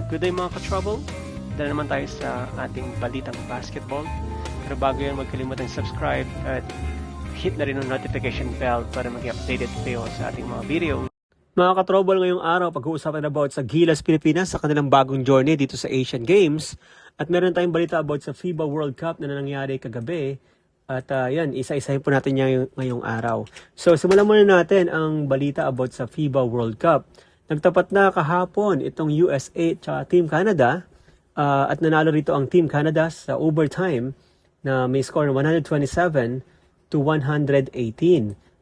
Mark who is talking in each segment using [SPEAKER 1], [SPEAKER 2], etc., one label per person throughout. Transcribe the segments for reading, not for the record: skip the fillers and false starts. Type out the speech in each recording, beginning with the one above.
[SPEAKER 1] Good day mga ka-trouble. Dala naman tayo sa ating balitang basketball. Pero bago yan, huwag kalimutang subscribe at hit na rin ang notification bell para maging updated kayo sa ating mga video. Mga ka-trouble, ngayong araw, pag-uusapan about sa Gilas Pilipinas sa kanilang bagong journey dito sa Asian Games. At meron tayong balita about sa FIBA World Cup na nangyari kagabi. At yan, isa-isahin po natin yan ngayong araw. So, simulan muna natin ang balita about sa FIBA World Cup. Nagtapat na kahapon itong USA at Team Canada at nanalo rito ang Team Canada sa overtime na may score na 127-118.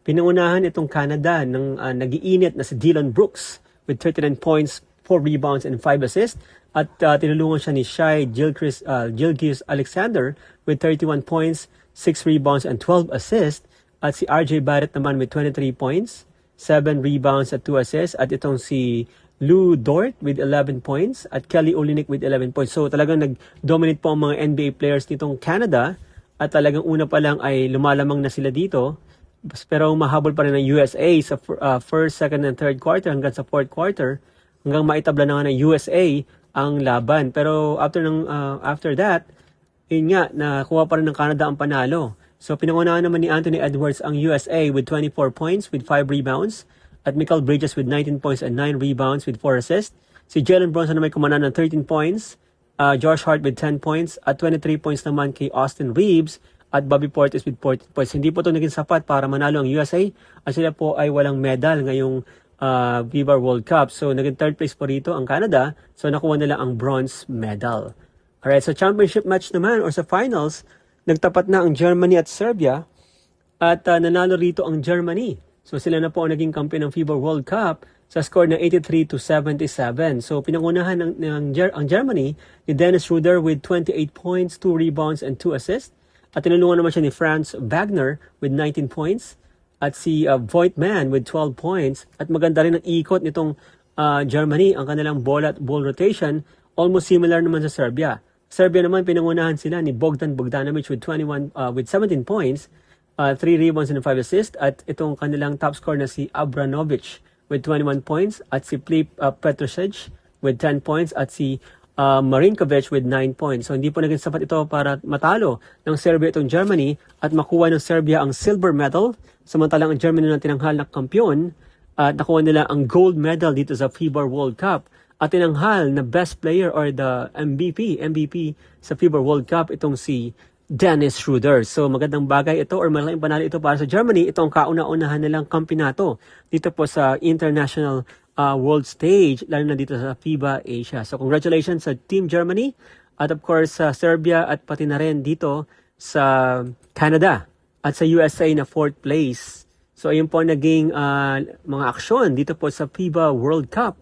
[SPEAKER 1] Pinangunahan itong Canada ng nag-iinit na si Dillon Brooks with 39 points, 4 rebounds, and 5 assists. At tinulungan siya ni Shai Gilgeous-Alexander with 31 points, 6 rebounds, and 12 assists. At si RJ Barrett naman with 23 points, 7 rebounds at 2 assists. At itong si Lou Dort with 11 points at Kelly Olynyk with 11 points. So talagang nag-dominate po ang mga NBA players nitong Canada at talagang una pa lang ay lumalamang na sila dito. Pero mahabol pa rin ang USA sa first, second, and third quarter hanggang sa fourth quarter hanggang maitabla na nga ng USA ang laban. Pero after that, yun nga, nakuha pa rin ng Canada ang panalo. So pinangunahan naman ni Anthony Edwards ang USA with 24 points with 5 rebounds at Mikal Bridges with 19 points and 9 rebounds with 4 assists. Si Jalen Brunson na may kumanan ng 13 points, Josh Hart with 10 points at 23 points naman kay Austin Reeves at Bobby Portis with 14 points. Hindi po ito naging sapat para manalo ang USA at sila po ay walang medal ngayong FIBA World Cup. So naging third place po rito ang Canada, so nakuha nila ang bronze medal. Alright, so championship match naman or sa finals, nagtapat na ang Germany at Serbia at nanalo rito ang Germany. So sila na po ang naging kampiyon ng FIBA World Cup sa score na 83-77. So pinangunahan ang Germany ni Dennis Schroeder with 28 points, 2 rebounds, and 2 assists. At tinulungan naman siya ni Franz Wagner with 19 points at si Voigtman with 12 points. At maganda rin ang ikot nitong Germany, ang kanilang ball rotation, almost similar naman sa Serbia. Serbia naman pinangunahan sila ni Bogdan Bogdanovic with 17 points, 3 rebounds and 5 assists. At itong kanilang top scorer na si Abranovic with 21 points at si Filip Petrusic with 10 points at si Marinkovic with 9 points. So hindi po naging sapat ito para matalo ng Serbia itong Germany at makuha ng Serbia ang silver medal, samantalang ang Germany na tinanghal na kampiyon at nakuha nila ang gold medal dito sa FIBA World Cup at tinanghal na best player or the MVP sa FIBA World Cup itong si Dennis Schroeder. So magandang bagay ito or malaking panalo ito para sa Germany. Ito ang kauna-unahan nilang kampinato dito po sa international world stage, lalo na dito sa FIBA Asia. So congratulations sa Team Germany at of course sa Serbia at pati na rin dito sa Canada at sa USA na 4th place. So ayun po naging mga aksyon dito po sa FIBA World Cup.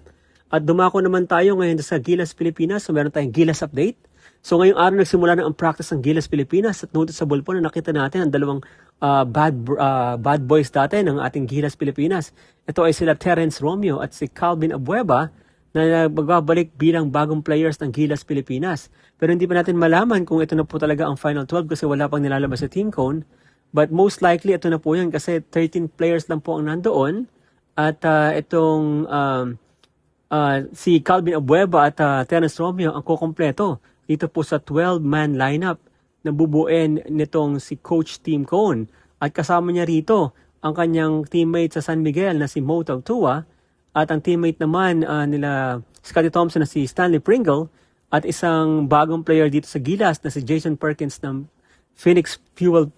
[SPEAKER 1] At dumako naman tayo ngayon sa Gilas Pilipinas. So meron tayong Gilas update. So ngayong araw nagsimula na ang practice ng Gilas Pilipinas at noticeable po na nakita natin ang dalawang bad boys dati ng ating Gilas Pilipinas. Ito ay sila Terence Romeo at si Calvin Abueva na magbabalik bilang bagong players ng Gilas Pilipinas. Pero hindi pa natin malaman kung ito na po talaga ang Final 12 kasi wala pang nilalabas sa team cone. But most likely ito na po yan kasi 13 players lang po ang nandoon. At itong si Calvin Abueva at Terence Romeo ang kukompleto dito po sa 12-man lineup na bubuin nitong si Coach Tim Cone. At kasama niya rito ang kanyang teammate sa San Miguel na si Mo Tautua at ang teammate naman nila Scottie Thompson na si Stanley Pringle at isang bagong player dito sa Gilas na si Jason Perkins ng Phoenix Fuel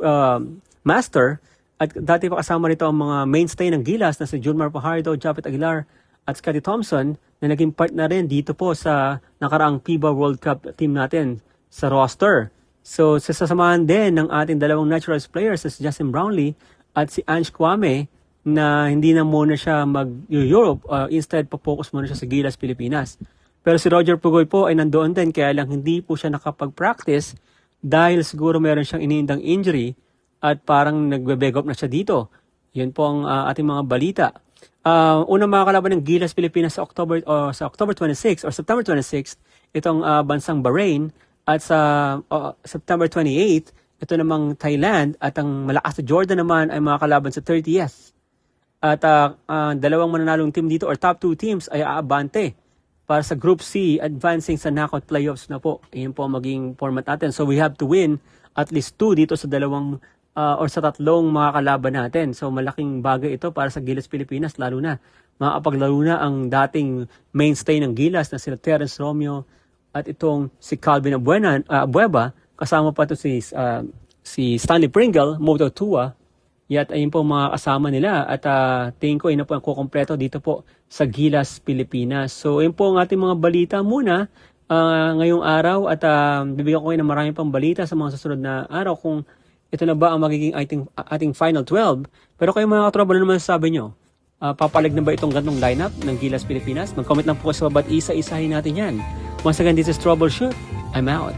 [SPEAKER 1] Master. At dati pa kasama rito ang mga mainstay ng Gilas na si Junmar Fajardo, Japet Aguilar at Scottie Thompson na naging part na rin dito po sa nakaraang FIBA World Cup team natin sa roster. So sasamahan din ng ating dalawang naturalized players si Justin Brownlee at si Ange Kwame na hindi na muna siya mag-Europe. Instead, pa-focus muna siya sa Gilas Pilipinas. Pero si Roger Pugoy po ay nandoon din kaya lang hindi po siya nakapag-practice dahil siguro meron siyang iniindang injury at parang nagbe-beg up na siya dito. Yun po ang ating mga balita. Unang mga kalaban ng Gilas Pilipinas sa October 26 or September 26, itong bansang Bahrain at sa September 28, ito namang Thailand at ang malakas na Jordan naman ay mga kalaban sa 30th. At dalawang mananalong team dito or top 2 teams ay aabante para sa Group C, advancing sa knockout playoffs na po. Iyon po ang maging format natin. So we have to win at least 2 dito sa dalawang or sa tatlong mga kalaban natin. So malaking bagay ito para sa Gilas Pilipinas, lalo na makapaglaro na ang dating mainstay ng Gilas na sila Terence Romeo at itong si Calvin Abueva, kasama pa ito si Stanley Pringle, Moto Tua. Yat ayun po mga kasama nila at tingin ko ina po ang kukompleto dito po sa Gilas Pilipinas. So ayun po ang ating mga balita muna ngayong araw at bibigyan ko kayo ng marami pang balita sa mga susunod na araw kung ito na ba ang magiging ating final 12. Pero kayo mga katropa, ano naman sabi nyo? Papalag na ba itong ganong lineup ng Gilas Pilipinas? Mag-comment lang po sa baba at isa-isahin natin yan. Once again, this is Troubleshoot. I'm out.